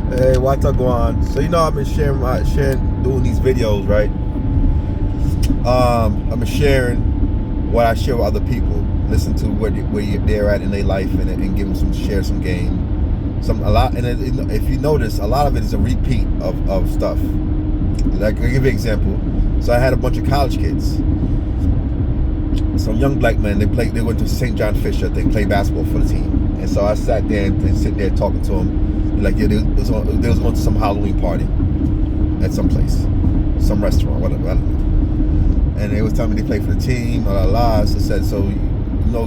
Hey, Cwaterconsulting. So I've been doing these videos, right? I've been sharing what I share with other people. Listen to where they're at in their life, and give them share some game, a lot. And if you notice, a lot of it is a repeat of stuff. Like, I'll give you an example. So I had a bunch of college kids, some young black men. They went to St. John Fisher. They played basketball for the team, and so I sat there and sitting there talking to them. Like, yeah, they was going to some Halloween party at some place, some restaurant, whatever, I don't know. And they was telling me they play for the team, So I said, so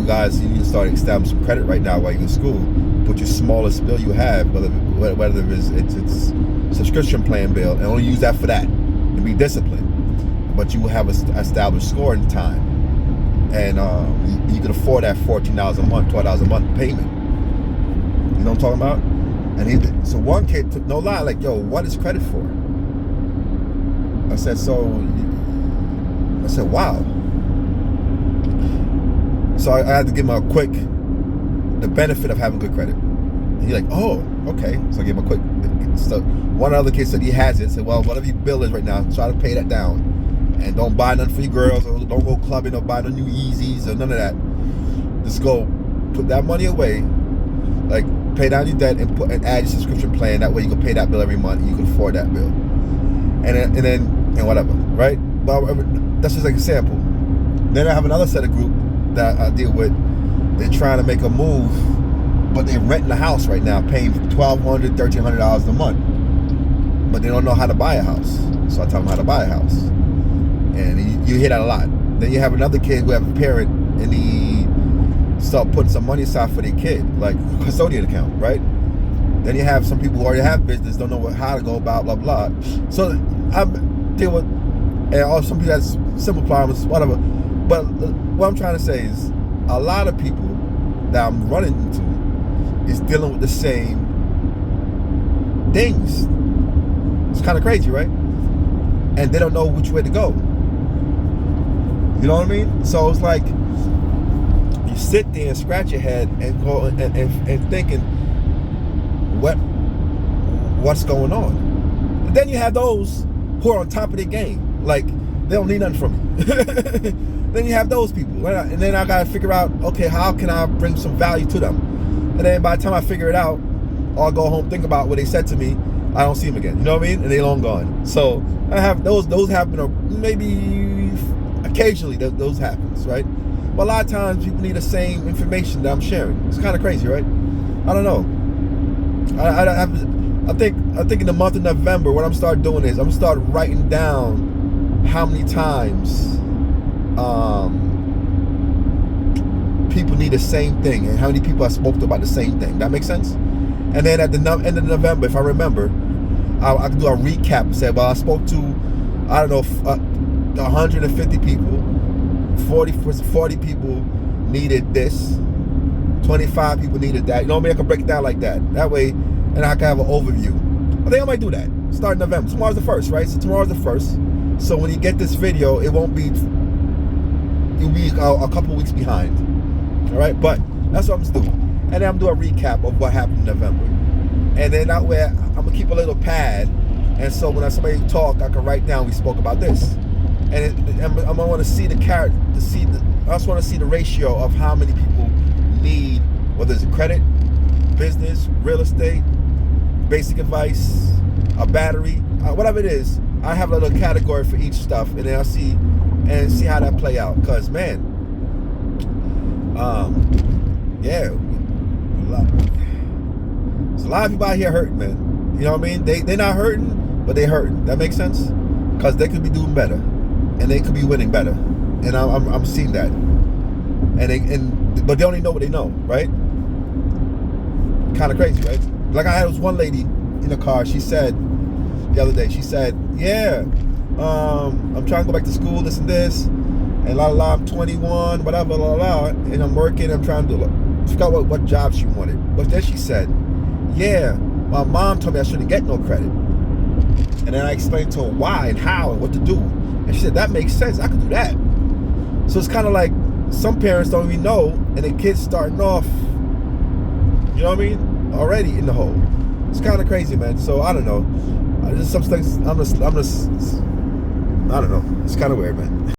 guys, you need to start establishing some credit right now while you're in school. Put your smallest bill you have, whether it's subscription plan bill, and only use that for that, and be disciplined. But you will have an established score in time, and you can afford that $14 a month, $12 a month payment. You know what I'm talking about? And so one kid took no lie, like, yo, what is credit for? I said, wow. So I had to give him the benefit of having good credit. And he's like, oh, okay. So I gave him a quick stuff. One other kid said he has it. Said, well, whatever your bill is right now, try to pay that down. And don't buy nothing for your girls, or don't go clubbing, or buy no new Yeezys, or none of that. Just go put that money away, like, pay down your debt and add your subscription plan. That way you can pay that bill every month, and you can afford that bill. And whatever, right? But that's just like an example. Then I have another set of group that I deal with. They're trying to make a move, but they're renting a house right now, paying $1,200, $1,300 a month. But they don't know how to buy a house. So I tell them how to buy a house. And you hear that a lot. Then you have another kid who have a parent, and he start putting some money aside for their kid, like custodian account, right? Then you have some people who already have business, don't know how to go about, blah, blah. So I deal with, and also some people have simple problems, whatever. But what I'm trying to say is, a lot of people that I'm running into is dealing with the same things. It's kind of crazy, right? And they don't know which way to go. You know what I mean? So it's like, you sit there and scratch your head and go and thinking, what's going on? And then you have those who are on top of their game, like they don't need nothing from you. Then you have those people, and then I gotta figure out, okay, how can I bring some value to them? And then by the time I figure it out, or I go home, think about what they said to me, I don't see them again. You know what I mean? And they're long gone. So I have those happen, maybe occasionally those happens, right? But a lot of times people need the same information that I'm sharing. It's kind of crazy, right? I don't know. I think in the month of November, what I'm start doing is I'm gonna start writing down how many times people need the same thing, and how many people I spoke to about the same thing. That makes sense? And then at the end of November, if I remember, I can do a recap and say, well, I spoke to, I don't know, 150 people. 40 people needed this, 25 people needed that. You know what I mean? I can break it down like that. That way, and I can have an overview. I think I might do that. Start in November. Tomorrow's the 1st, right? So tomorrow's the 1st. So when you get this video, you'll be a couple weeks behind. All right? But that's what I'm going to do. And then I'm going to do a recap of what happened in November. And then that way, I'm going to keep a little pad. And so when somebody talk, I can write down, we spoke about this. And I'm gonna want to see I just want to see the ratio of how many people need, whether it's credit, business, real estate, basic advice, a battery, whatever it is. I have a little category for each stuff, and then I'll see how that play out. Cause man, yeah, there's a lot of people out here hurting, man. You know what I mean? They're not hurting, but they hurting. That makes sense? Cause they could be doing better. And they could be winning better, and I'm seeing that. But they only know what they know, right? Kind of crazy, right? Like I had this one lady in the car. She said the other day, she said, "Yeah, I'm trying to go back to school, this and this, and I'm 21, whatever, and I'm working. I'm trying to do." I forgot what job she wanted, but then she said, "Yeah, my mom told me I shouldn't get no credit," and then I explained to her why and how and what to do. And she said, that makes sense. I could do that. So it's kind of like some parents don't even know, and the kids starting off, you know what I mean, already in the hole. It's kind of crazy, man. So I don't know. Just some things. I don't know. It's kind of weird, man.